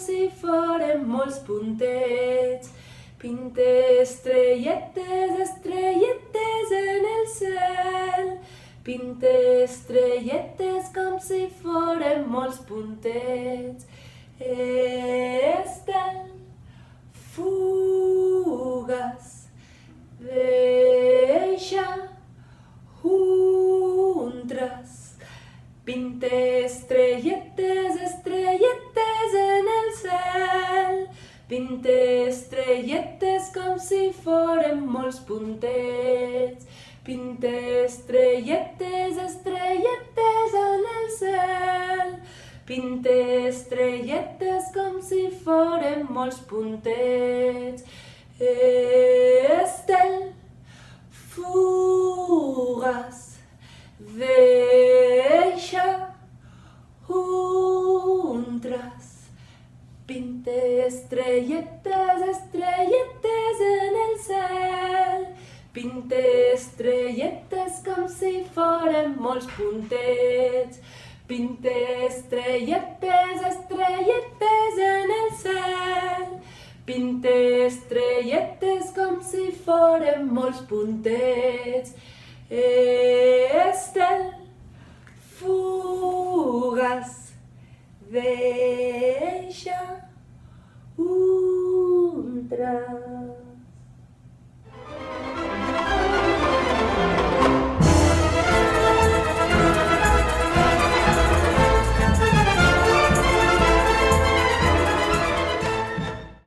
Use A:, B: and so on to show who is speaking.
A: si foren molts puntets. Pinte estrelletes, estrelletes en el cel. Pinte estrelletes com si foren molts puntets. Estel fugaç, deixa un traç. Pinte estrelletes, estrelletes en el cel. Pinte estrelletes com si foren molts puntets. Pinte estrelletes, estrelletes en el cel. Pinte estrelletes com si foren molts puntets. Estel fugaç, deixa un traç. Pinte estrelletes, estrelletes en el cel. Pinte estrelletes com si foren molts puntets. Pinte estrelletes, estrelletes en el cel. Pinte estrelletes com si foren molts puntets. Estel fugaç, deixa un traç.